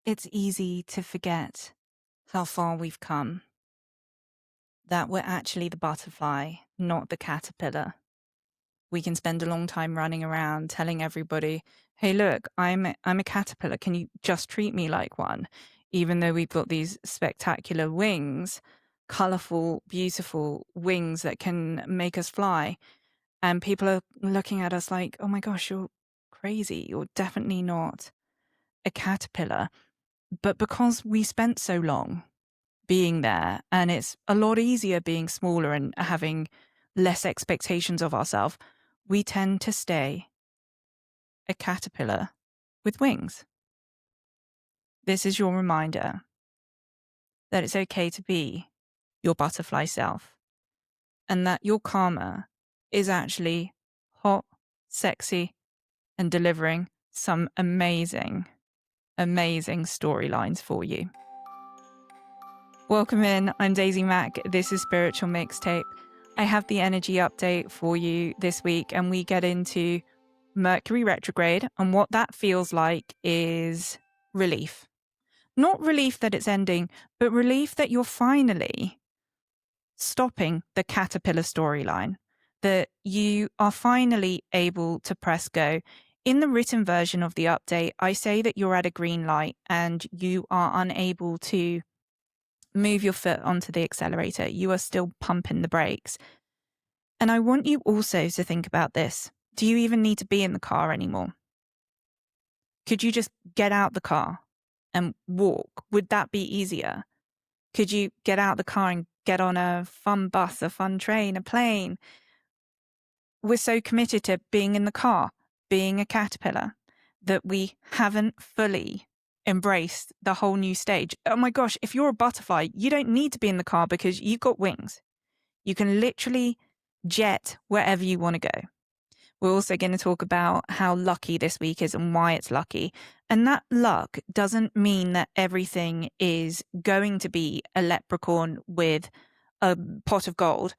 it's easy to forget how far we've come, that we're actually the butterfly, not the caterpillar. We can spend a long time running around telling everybody, hey, look, I'm a caterpillar. Can you just treat me like one? Even though we've got these spectacular wings, colorful, beautiful wings that can make us fly. And people are looking at us like, oh my gosh, you're crazy. You're definitely not a caterpillar. But because we spent so long being there, and it's a lot easier being smaller and having less expectations of ourselves, we tend to stay a caterpillar with wings. This is your reminder that it's okay to be your butterfly self, and that your karma is actually hot, sexy, and delivering some amazing, amazing storylines for you. Welcome in. I'm Daisy Mack. This is Spiritual Mixtape. I have the energy update for you this week, and we get into Mercury retrograde, and what that feels like is relief. Not relief that it's ending, but relief that you're finally stopping the caterpillar storyline, that you are finally able to press go. In the written version of the update, I say that you're at a green light and you are unable to move your foot onto the accelerator. You are still pumping the brakes. And I want you also to think about this. Do you even need to be in the car anymore? Could you just get out the car and walk? Would that be easier? Could you get out the car and get on a fun bus, a fun train, a plane? We're so committed to being in the car, being a caterpillar, that we haven't fully embraced the whole new stage. Oh my gosh, if you're a butterfly, you don't need to be in the car because you've got wings. You can literally jet wherever you want to go. We're also going to talk about how lucky this week is and why it's lucky. And that luck doesn't mean that everything is going to be a leprechaun with a pot of gold,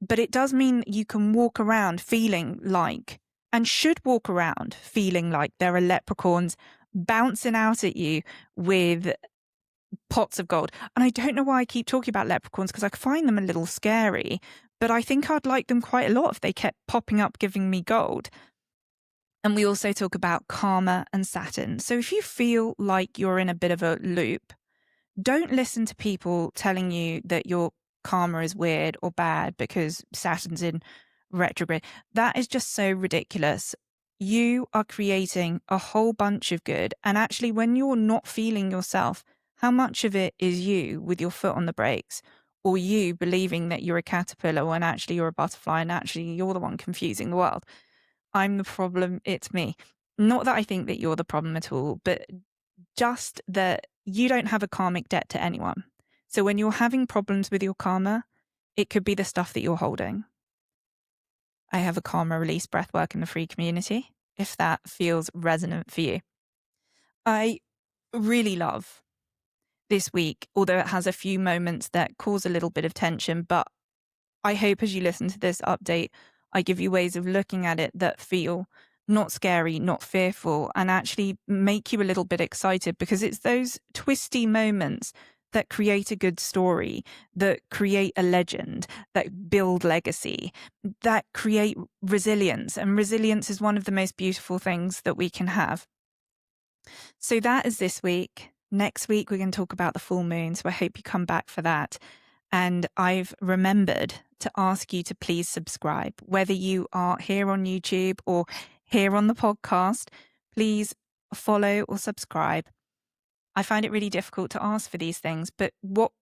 but it does mean that you can walk around feeling like, and should walk around feeling like, there are leprechauns bouncing out at you with pots of gold. And I don't know why I keep talking about leprechauns, because I find them a little scary, but I think I'd like them quite a lot if they kept popping up giving me gold. And we also talk about karma and Saturn. So if you feel like you're in a bit of a loop, don't listen to people telling you that your karma is weird or bad because Saturn's in retrograde. That is just so ridiculous. You are creating a whole bunch of good. And actually, when you're not feeling yourself, how much of it is you with your foot on the brakes, or you believing that you're a caterpillar when actually you're a butterfly and actually you're the one confusing the world? I'm the problem, it's me. Not that I think that you're the problem at all, but just that you don't have a karmic debt to anyone. So when you're having problems with your karma, it could be the stuff that you're holding. I have a karma release breathwork in the free community, if that feels resonant for you. I really love this week, although it has a few moments that cause a little bit of tension, but I hope as you listen to this update, I give you ways of looking at it that feel not scary, not fearful, and actually make you a little bit excited, because it's those twisty moments that create a good story, that create a legend, that build legacy, that create resilience. And resilience is one of the most beautiful things that we can have. So that is this week. Next week, we're going to talk about the full moon. So I hope you come back for that. And I've remembered to ask you to please subscribe, whether you are here on YouTube or here on the podcast. Please follow or subscribe. I find it really difficult to ask for these things, but what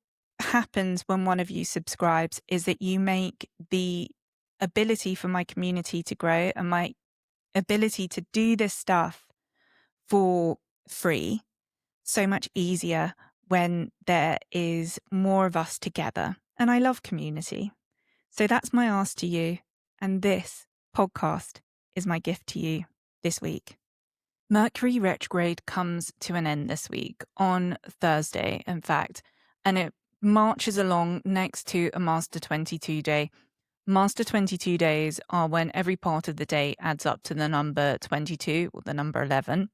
happens when one of you subscribes is that you make the ability for my community to grow and my ability to do this stuff for free so much easier when there is more of us together. And I love community. So that's my ask to you. And this podcast is my gift to you this week. Mercury retrograde comes to an end this week, on Thursday, in fact, and it marches along next to a Master 22 day. Master 22 days are when every part of the day adds up to the number 22 or the number 11.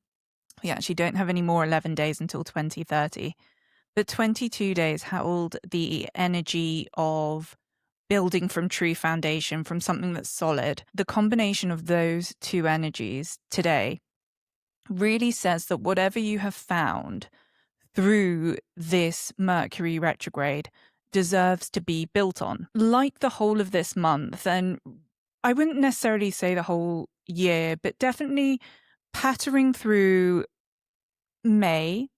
We actually don't have any more 11 days until 2030. But 22 days held the energy of building from true foundation, from something that's solid. The combination of those two energies today really says that whatever you have found through this Mercury retrograde deserves to be built on. Like the whole of this month, and I wouldn't necessarily say the whole year, but definitely pattering through May,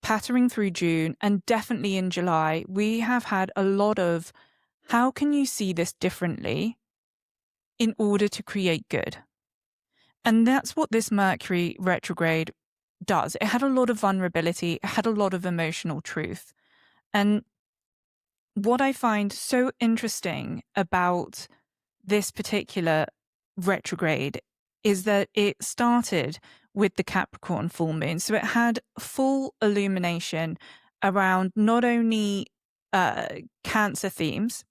pattering through June, and definitely in July, we have had a lot of how can you see this differently in order to create good? And that's what this Mercury retrograde does. It had a lot of vulnerability, it had a lot of emotional truth. And what I find so interesting about this particular retrograde is that it started with the Capricorn full moon. So it had full illumination around not only Cancer themes,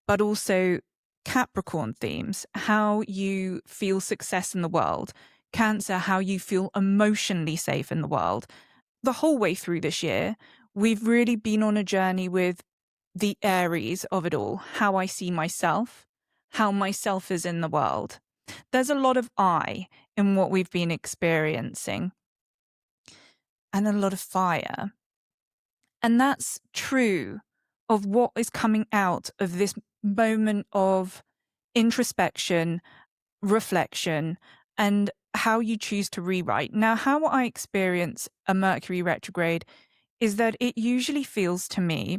but also Capricorn themes, how you feel success in the world, Cancer, how you feel emotionally safe in the world. The whole way through this year, we've really been on a journey with the Aries of it all, how I see myself, how myself is in the world. There's a lot of I in what we've been experiencing, and a lot of fire. And that's true of what is coming out of this moment of introspection, reflection, and how you choose to rewrite. Now, how I experience a Mercury retrograde is that it usually feels to me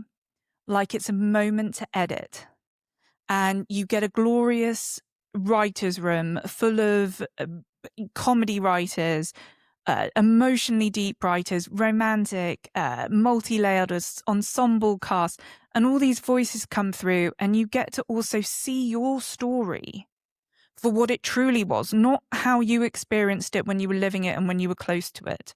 like it's a moment to edit. And you get a glorious writer's room full of comedy writers, emotionally deep writers, romantic, multi-layered ensemble cast, and all these voices come through, and you get to also see your story for what it truly was, not how you experienced it when you were living it and when you were close to it.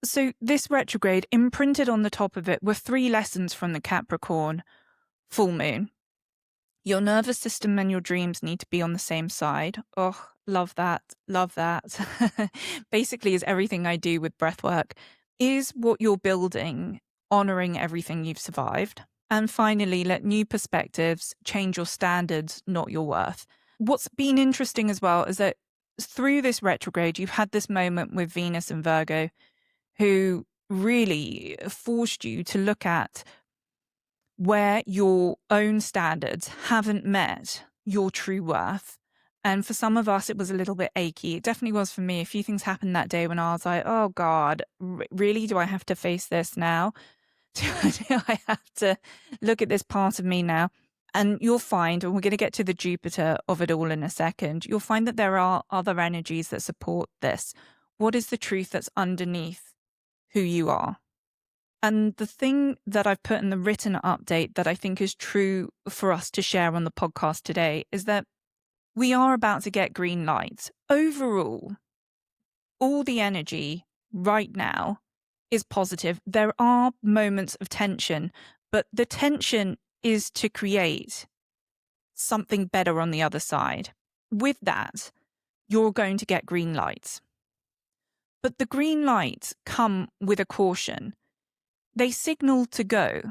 So this retrograde, imprinted on the top of it, were 3 lessons from the Capricorn full moon. Your nervous system and your dreams need to be on the same side. Oh, love that. Love that. Basically, is everything I do with breathwork. Is what you're building honoring everything you've survived? And finally, let new perspectives change your standards, not your worth. What's been interesting as well is that through this retrograde, you've had this moment with Venus and Virgo, who really forced you to look at where your own standards haven't met your true worth. And for some of us, it was a little bit achy. It definitely was for me. A few things happened that day when I was like, oh God, really? Do I have to face this now? Do I have to look at this part of me now? And you'll find, and we're going to get to the Jupiter of it all in a second, you'll find that there are other energies that support this. What is the truth that's underneath who you are? And the thing that I've put in the written update that I think is true for us to share on the podcast today is that we are about to get green lights. Overall, all the energy right now is positive. There are moments of tension, but the tension is to create something better on the other side. With that, you're going to get green lights. But the green lights come with a caution. They signal to go,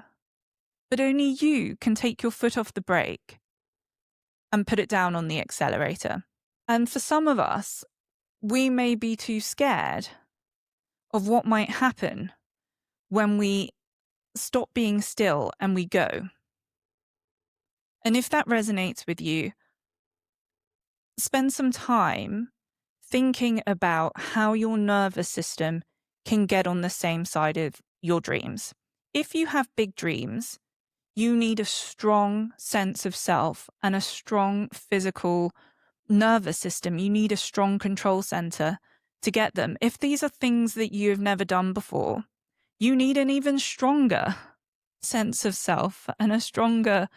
but only you can take your foot off the brake and put it down on the accelerator. And for some of us, we may be too scared of what might happen when we stop being still and we go. And if that resonates with you, spend some time thinking about how your nervous system can get on the same side of your dreams. If you have big dreams, you need a strong sense of self and a strong physical nervous system. You need a strong control center to get them. If these are things that you've never done before, you need an even stronger sense of self and a stronger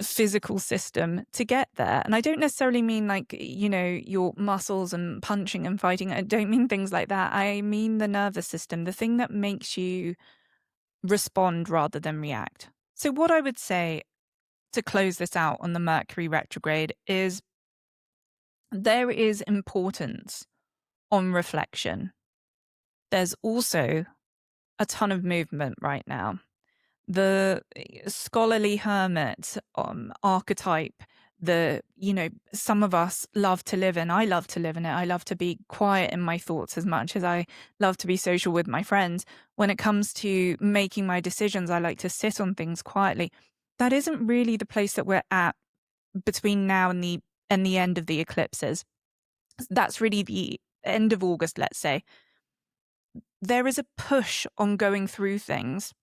physical system to get there. And I don't necessarily mean like, your muscles and punching and fighting. I don't mean things like that. I mean the nervous system, the thing that makes you respond rather than react. So what I would say to close this out on the Mercury retrograde is there is importance on reflection. There's also a ton of movement right now. The scholarly hermit archetype that, some of us love to live in. I love to live in it. I love to be quiet in my thoughts as much as I love to be social with my friends. When it comes to making my decisions, I like to sit on things quietly. That isn't really the place that we're at between now and the end of the eclipses. That's really the end of August, let's say. There is a push on going through things.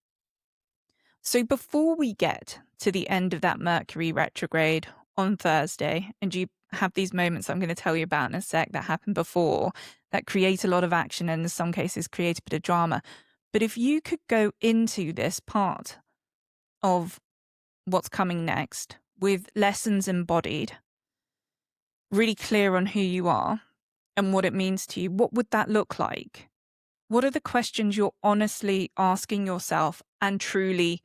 So before we get to the end of that Mercury retrograde on Thursday, and you have these moments I'm going to tell you about in a sec that happened before that create a lot of action and in some cases create a bit of drama. But if you could go into this part of what's coming next with lessons embodied, really clear on who you are and what it means to you, what would that look like? What are the questions you're honestly asking yourself and truly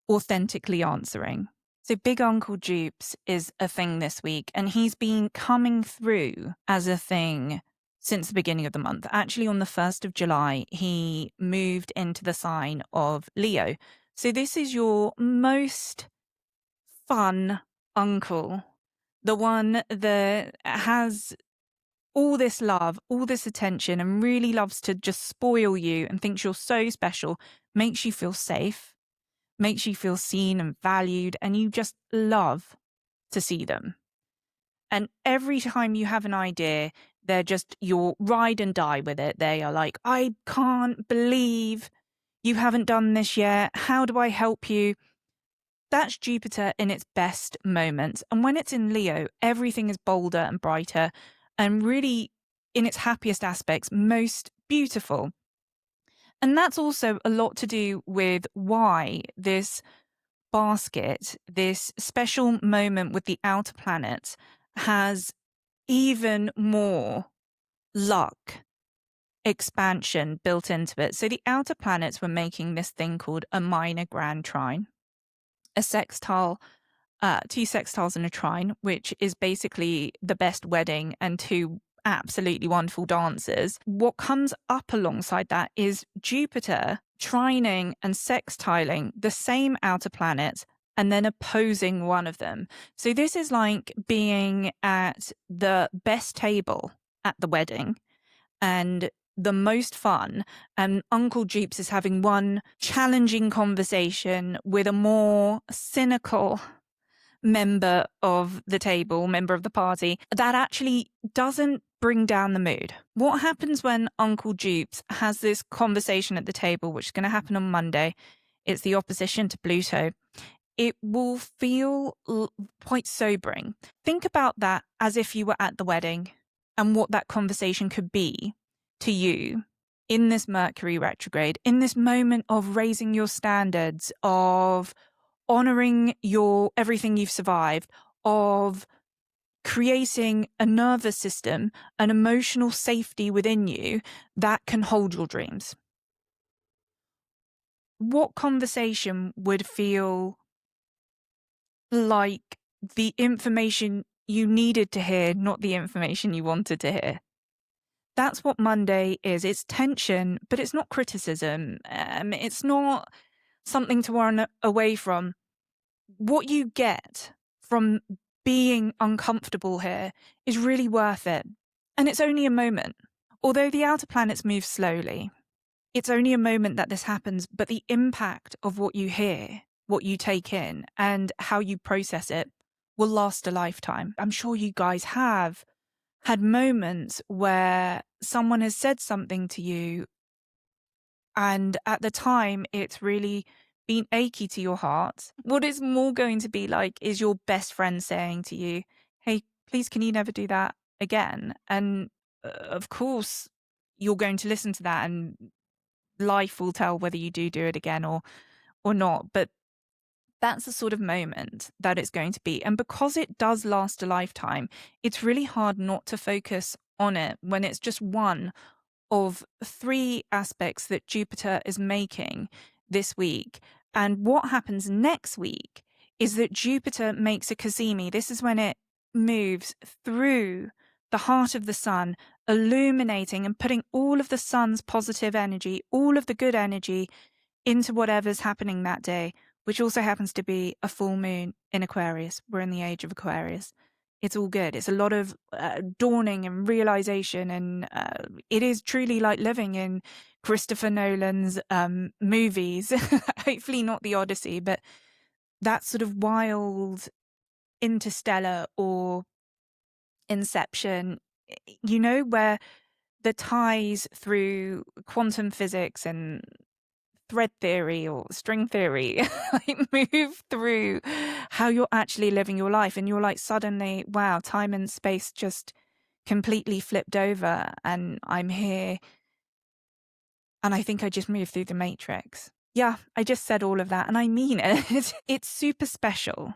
authentically answering? So Big Uncle Jupes is a thing this week, and he's been coming through as a thing since the beginning of the month. Actually, on the 1st of July, he moved into the sign of Leo. So this is your most fun uncle, the one that has all this love, all this attention, and really loves to just spoil you and thinks you're so special, makes you feel safe, makes you feel seen and valued, and you just love to see them. And every time you have an idea, they're just your ride and die with it. They are like, I can't believe you haven't done this yet. How do I help you? That's Jupiter in its best moments. And when it's in Leo, everything is bolder and brighter and really in its happiest aspects, most beautiful. And that's also a lot to do with why this basket, this special moment with the outer planets, has even more luck expansion built into it. So the outer planets were making this thing called a minor grand trine, a sextile, 2 sextiles and a trine, which is basically the best wedding and 2 absolutely wonderful dancers. What comes up alongside that is Jupiter trining and sextiling the same outer planets and then opposing one of them. So this is like being at the best table at the wedding and the most fun, and Uncle Jupes is having one challenging conversation with a more cynical member of the table, member of the party, that actually doesn't bring down the mood. What happens when Uncle Jupes has this conversation at the table, which is going to happen on Monday? It's the opposition to Pluto. It will feel quite sobering. Think about that as if you were at the wedding and what that conversation could be to you in this Mercury retrograde, in this moment of raising your standards, of honoring everything you've survived, of creating a nervous system, an emotional safety within you that can hold your dreams. What conversation would feel like the information you needed to hear, not the information you wanted to hear? That's what Monday is. It's tension, but it's not criticism. It's not something to run away from. What you get from being uncomfortable here is really worth it. And it's only a moment. Although the outer planets move slowly, it's only a moment that this happens, but the impact of what you hear, what you take in, and how you process it will last a lifetime. I'm sure you guys have had moments where someone has said something to you, and at the time it's really been achy to your heart. What it's more going to be like is your best friend saying to you, hey, please, can you never do that again? And of course, you're going to listen to that, and life will tell whether you do it again or not. But that's the sort of moment that it's going to be. And because it does last a lifetime, it's really hard not to focus on it when it's just one of 3 aspects that Jupiter is making this week. And what happens next week is that Jupiter makes a Cazimi. This is when it moves through the heart of the sun illuminating and putting all of the sun's positive energy, all of the good energy into whatever's happening that day, which also happens to be a full moon in Aquarius. We're in the age of Aquarius. It's all good. It's a lot of dawning and realization, and it is truly like living in Christopher Nolan's movies. Hopefully not the Odyssey, but that sort of wild Interstellar or Inception, where the ties through quantum physics and thread theory or string theory like move through how you're actually living your life, and you're like, suddenly, wow, time and space just completely flipped over, and I'm here, and I think I just moved through the Matrix. Yeah, I just said all of that, and I mean it. It's super special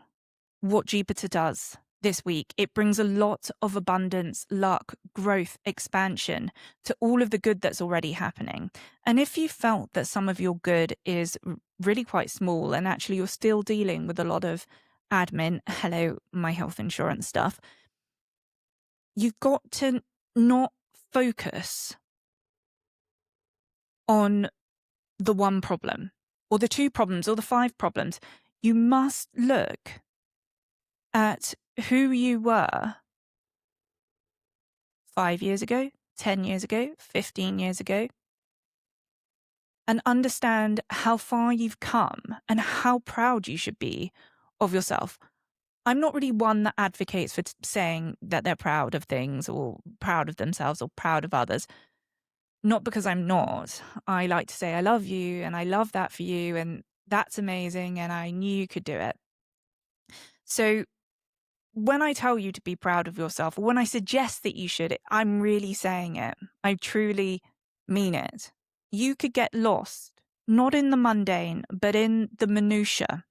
what Jupiter does this week. It brings a lot of abundance, luck, growth, expansion to all of the good that's already happening. And if you felt that some of your good is really quite small, and actually you're still dealing with a lot of admin, hello, my health insurance stuff, you've got to not focus on the one problem or the two problems or the five problems. You must look at who you were 5 years ago, 10 years ago, 15 years ago, and understand how far you've come and how proud you should be of yourself. I'm not really one that advocates for saying that they're proud of things or proud of themselves or proud of others. Not because I'm not. I like to say I love you and I love that for you and that's amazing and I knew you could do it. So when I tell you to be proud of yourself, or when I suggest that you should, I'm really saying it. I truly mean it. You could get lost, not in the mundane, but in the minutiae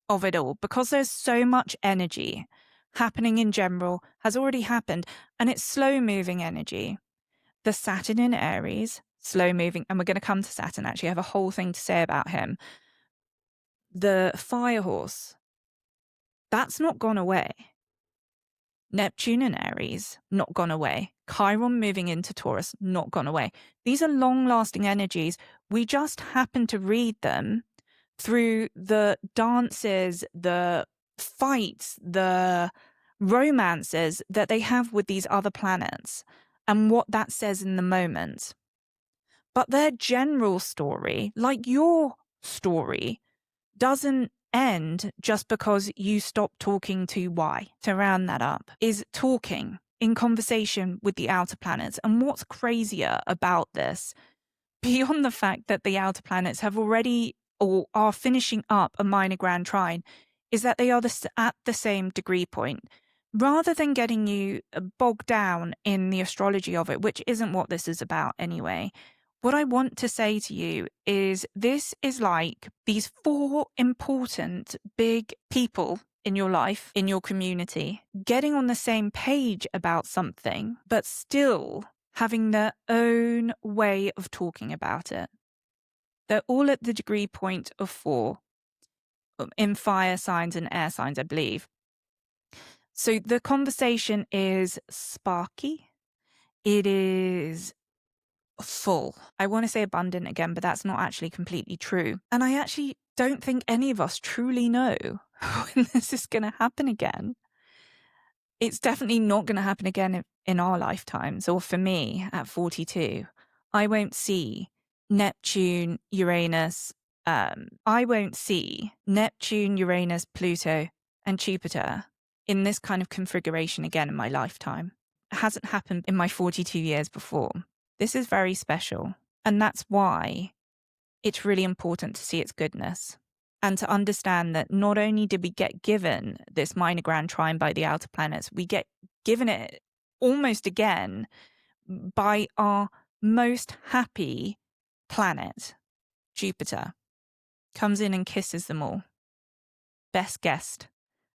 of it all, because there's so much energy happening in general, has already happened, and it's slow-moving energy. The Saturn in Aries, slow-moving, and we're going to come to Saturn, actually. I have a whole thing to say about him. The fire horse, that's not gone away. Neptune in Aries, not gone away. Chiron moving into Taurus, not gone away. These are long-lasting energies. We just happen to read them through the dances, the fights, the romances that they have with these other planets and what that says in the moment. But their general story, like your story, doesn't end just because you stop talking to Y. To round that up, is talking in conversation with the outer planets. And what's crazier about this, beyond the fact that the outer planets have already or are finishing up a minor grand trine, is that they are at the same degree point. Rather than getting you bogged down in the astrology of it, which isn't what this is about anyway, what I want to say to you is this is like these 4 important big people in your life, in your community, getting on the same page about something, but still having their own way of talking about it. They're all at the degree point of 4 in fire signs and air signs, I believe. So the conversation is sparky. It is full. I want to say abundant again, but that's not actually completely true. And I actually don't think any of us truly know when this is going to happen again. It's definitely not going to happen again in our lifetimes, or for me at 42. I won't see Neptune, Uranus. I won't see Neptune, Uranus, Pluto, and Jupiter in this kind of configuration again in my lifetime. It hasn't happened in my 42 years before. This is very special. And that's why it's really important to see its goodness and to understand that not only did we get given this minor grand trine by the outer planets, we get given it almost again by our most happy planet, Jupiter. Comes in and kisses them all. Best guest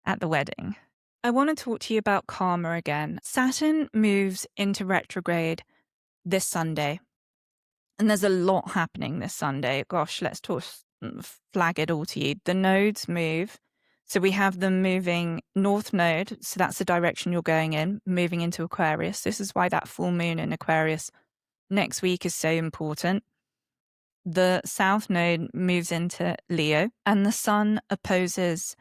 at the wedding. I want to talk to you about karma again. Saturn moves into retrograde this Sunday. And there's a lot happening this Sunday. Gosh, let's flag it all to you. The nodes move. So we have them moving north node. So that's the direction you're going in, moving into Aquarius. This is why that full moon in Aquarius next week is so important. The south node moves into Leo and the sun opposes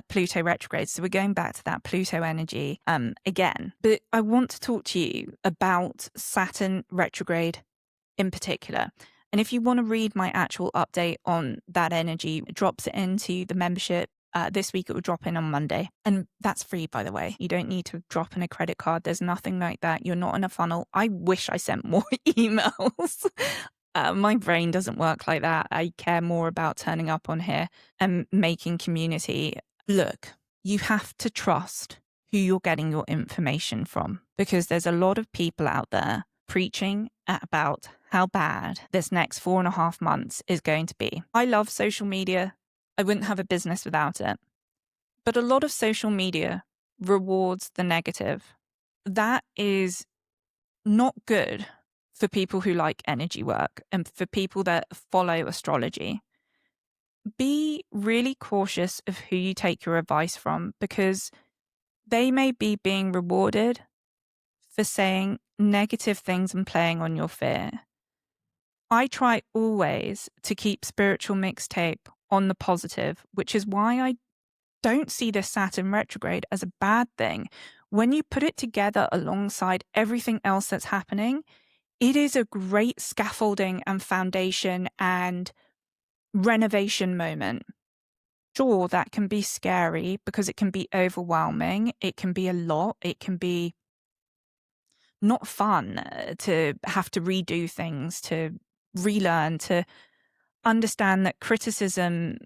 Pluto retrograde. So we're going back to that Pluto energy again. But I want to talk to you about Saturn retrograde in particular. And if you want to read my actual update on that energy, it drops it into the membership. This week it will drop in on Monday. And that's free, by the way. You don't need to drop in a credit card. There's nothing like that. You're not in a funnel. I wish I sent more emails. My brain doesn't work like that. I care more about turning up on here and making community. Look, you have to trust who you're getting your information from, because there's a lot of people out there preaching about how bad this next 4.5 months is going to be. I love social media. I wouldn't have a business without it. But a lot of social media rewards the negative. That is not good for people who like energy work and for people that follow astrology. Be really cautious of who you take your advice from, because they may be being rewarded for saying negative things and playing on your fear. I try always to keep Spiritual Mixtape on the positive, which is why I don't see this Saturn retrograde as a bad thing. When you put it together alongside everything else that's happening, it is a great scaffolding and foundation and renovation moment. Sure, that can be scary because it can be overwhelming. It can be a lot. It can be not fun to have to redo things, to relearn, to understand that criticism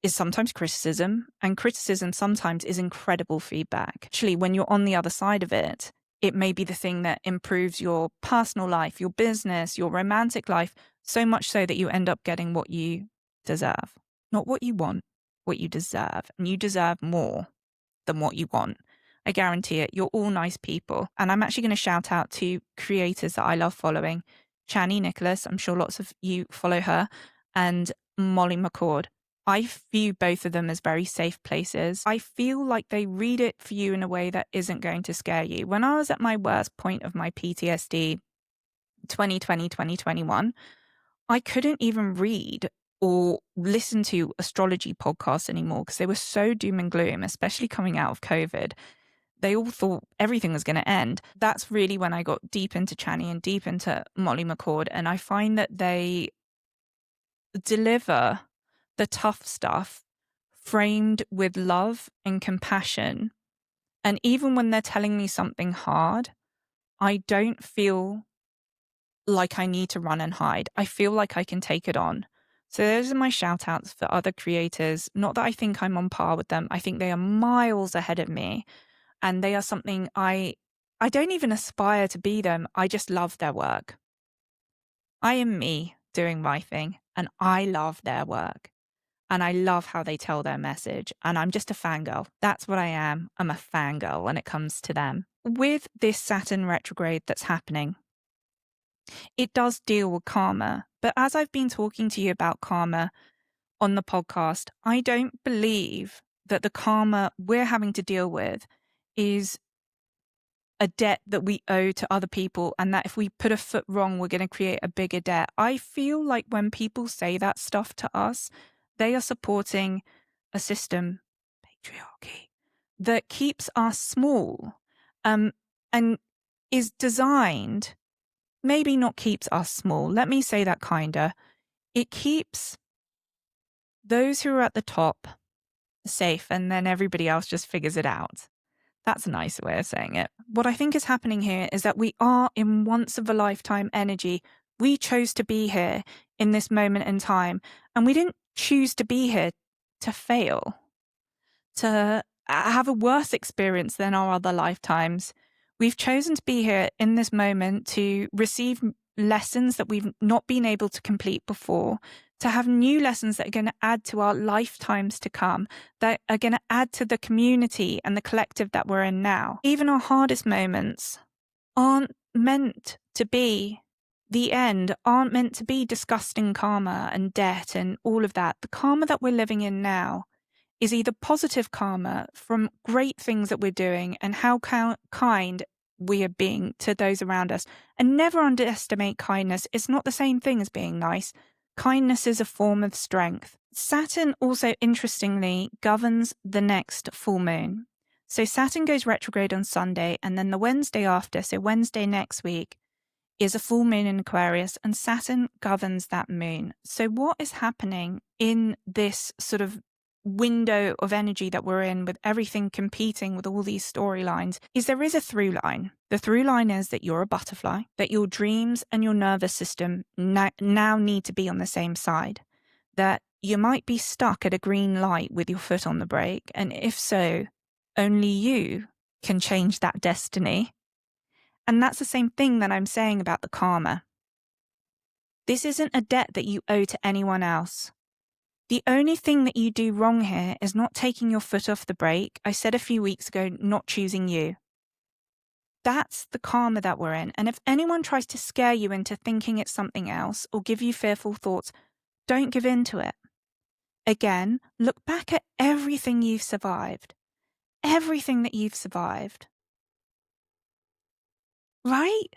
is sometimes criticism, and criticism sometimes is incredible feedback. Actually, when you're on the other side of it, it may be the thing that improves your personal life, your business, your romantic life, so much so that you end up getting what you deserve. Not what you want, what you deserve. And you deserve more than what you want. I guarantee it. You're all nice people. And I'm actually going to shout out to creators that I love following. Chani Nicholas, I'm sure lots of you follow her, and Molly McCord. I view both of them as very safe places. I feel like they read it for you in a way that isn't going to scare you. When I was at my worst point of my PTSD, 2020, 2021, I couldn't even read or listen to astrology podcasts anymore because they were so doom and gloom, especially coming out of COVID. They all thought everything was going to end. That's really when I got deep into Chani and deep into Molly McCord. And I find that they deliver the tough stuff framed with love and compassion. And even when they're telling me something hard, I don't feel like I need to run and hide. I feel like I can take it on. So those are my shout outs for other creators. Not that I think I'm on par with them. I think they are miles ahead of me. And they are something I don't even aspire to be them. I just love their work. I am me doing my thing, and I love their work. And I love how they tell their message. And I'm just a fangirl. That's what I am. I'm a fangirl when it comes to them. With this Saturn retrograde that's happening, it does deal with karma. But as I've been talking to you about karma on the podcast, I don't believe that the karma we're having to deal with is a debt that we owe to other people, and that if we put a foot wrong, we're going to create a bigger debt. I feel like when people say that stuff to us, they are supporting a system, patriarchy, that keeps us small, and is designed, maybe not keeps us small. Let me say that kinder. It keeps those who are at the top safe, and then everybody else just figures it out. That's a nice way of saying it. What I think is happening here is that we are in once of a lifetime energy. We chose to be here in this moment in time, and we didn't choose to be here to fail, to have a worse experience than our other lifetimes. We've chosen to be here in this moment to receive lessons that we've not been able to complete before, to have new lessons that are going to add to our lifetimes to come, that are going to add to the community and the collective that we're in now. Even our hardest moments aren't meant to be the end, aren't meant to be disgusting karma and debt and all of that. The karma that we're living in now is either positive karma from great things that we're doing and how kind we are being to those around us. And never underestimate kindness. It's not the same thing as being nice. Kindness is a form of strength. Saturn also, interestingly, governs the next full moon. So Saturn goes retrograde on Sunday, and then the Wednesday after, so Wednesday next week, is a full moon in Aquarius, and Saturn governs that moon. So what is happening in this sort of window of energy that we're in, with everything competing with all these storylines, is there is a through line. The through line is that you're a butterfly, that your dreams and your nervous system now need to be on the same side, that you might be stuck at a green light with your foot on the brake, and if so, only you can change that destiny. And that's the same thing that I'm saying about the karma. This isn't a debt that you owe to anyone else. The only thing that you do wrong here is not taking your foot off the brake. I said a few weeks ago, not choosing you. That's the karma that we're in. And if anyone tries to scare you into thinking it's something else or give you fearful thoughts, don't give in to it. Again, look back at everything you've survived. Everything that you've survived. Right?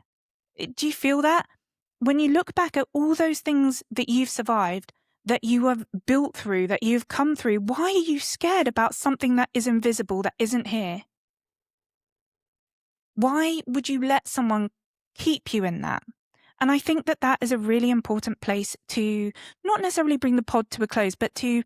Do you feel that? When you look back at all those things that you've survived, that you have built through, that you've come through, why are you scared about something that is invisible, that isn't here? Why would you let someone keep you in that? And I think that that is a really important place to not necessarily bring the pod to a close, but to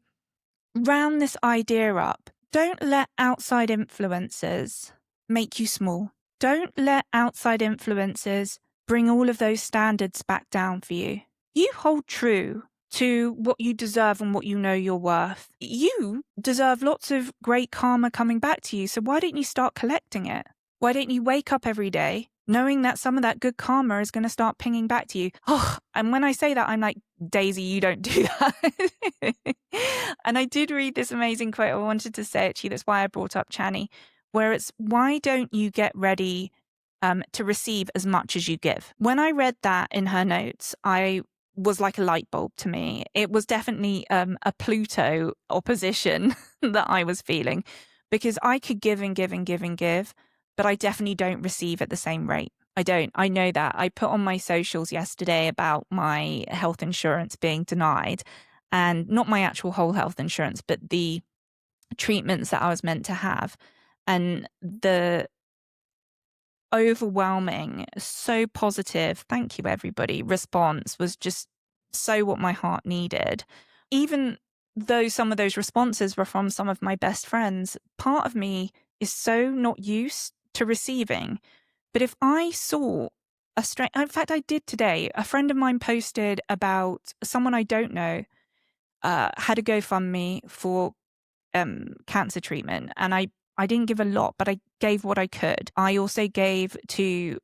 round this idea up. Don't let outside influences make you small. Don't let outside influences bring all of those standards back down for you. You hold true to what you deserve and what you know you're worth. You deserve lots of great karma coming back to you, so why don't you start collecting it? Why don't you wake up every day knowing that some of that good karma is going to start pinging back to you? Oh, and when I say that, I'm like, Daisy, you don't do that. And I did read this amazing quote. I wanted to say it to you. That's why I brought up Chani, where it's, why don't you get ready to receive as much as you give? When I read that in her notes, I was like a light bulb to me. It was definitely a Pluto opposition that I was feeling, because I could give and give and give and give, but I definitely don't receive at the same rate. I don't. I know that. I put on my socials yesterday about my health insurance being denied, and not my actual whole health insurance, but the treatments that I was meant to have. And the overwhelming, so positive, thank you everybody, response was just so what my heart needed. Even though some of those responses were from some of my best friends, part of me is so not used to receiving. But if I saw a in fact, I did today, a friend of mine posted about someone I don't know had a GoFundMe for cancer treatment, and I didn't give a lot, but I gave what I could. I also gave to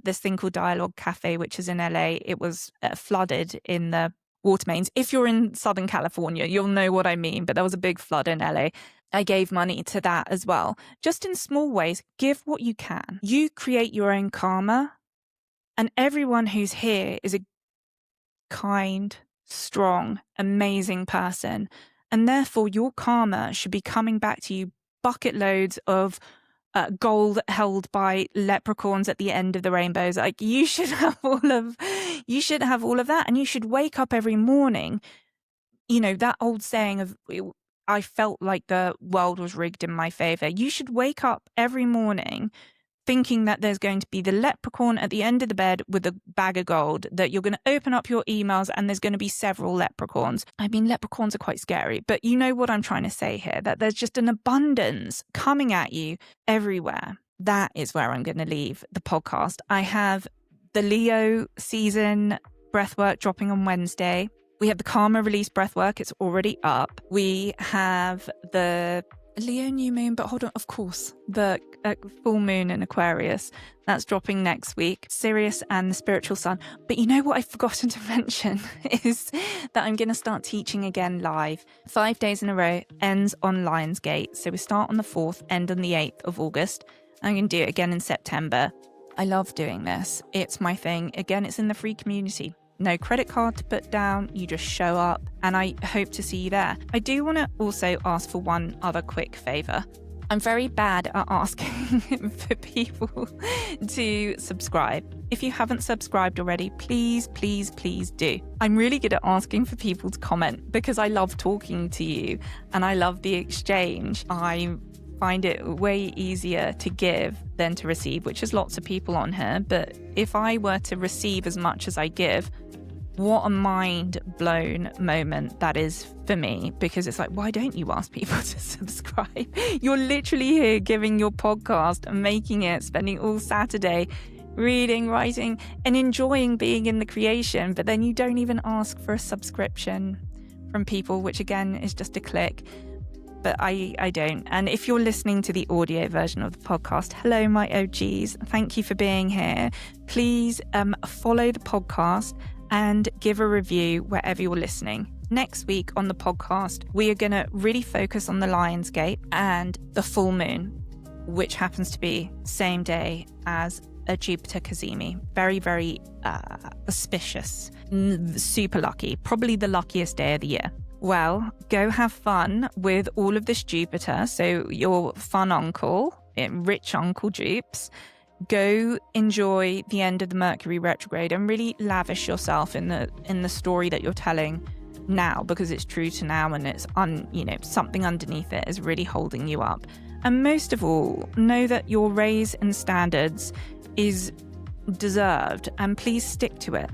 this thing called Dialogue Cafe, which is in LA. It was flooded in the water mains. If you're in Southern California, you'll know what I mean, but there was a big flood in LA. I gave money to that as well. Just in small ways, give what you can. You create your own karma, and everyone who's here is a kind, strong, amazing person. And therefore, your karma should be coming back to you bucket loads of gold held by leprechauns at the end of the rainbows. Like, you should have all of that, and you should wake up every morning. You know, that old saying of, I felt like the world was rigged in my favor. You should wake up every morning thinking that there's going to be the leprechaun at the end of the bed with a bag of gold, that you're going to open up your emails and there's going to be several leprechauns. I mean, leprechauns are quite scary, but you know what I'm trying to say here, that there's just an abundance coming at you everywhere. That is where I'm going to leave the podcast. I have the Leo season Breathwork dropping on Wednesday. We have the Karma release Breathwork. It's already up. We have the Leo new moon, but hold on, of course, the full moon in Aquarius. That's dropping next week. Sirius and the spiritual sun. But you know what I've forgotten to mention is that I'm going to start teaching again live. 5 days in a row, ends on Lionsgate. So we start on the 4th, end on the 8th of August. I'm going to do it again in September. I love doing this. It's my thing. Again, it's in the free community. No credit card to put down, you just show up, and I hope to see you there. I do want to also ask for one other quick favour. I'm very bad at asking for people to subscribe. If you haven't subscribed already, please, please, please do. I'm really good at asking for people to comment because I love talking to you and I love the exchange. I find it way easier to give than to receive, which is lots of people on here. But if I were to receive as much as I give, what a mind-blown moment that is for me, because it's like, why don't you ask people to subscribe? You're literally here giving your podcast and making it, spending all Saturday reading, writing, and enjoying being in the creation, but then you don't even ask for a subscription from people, which again is just a click. But I don't. And if you're listening to the audio version of the podcast, hello, my OGs. Thank you for being here. Please follow the podcast and give a review wherever you're listening. Next week on the podcast, we are going to really focus on the Lionsgate and the full moon, which happens to be same day as a Jupiter Cazimi. Very, very auspicious, super lucky, probably the luckiest day of the year. Well, go have fun with all of this Jupiter. So your fun uncle, rich Uncle Jupes, go enjoy the end of the Mercury retrograde and really lavish yourself in the story that you're telling now, because it's true to now and it's something underneath it is really holding you up. And most of all, know that your raise in standards is deserved and please stick to it.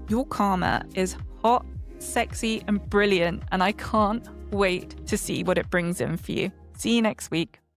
Your karma is hot, sexy and brilliant, and I can't wait to see what it brings in for you. See you next week.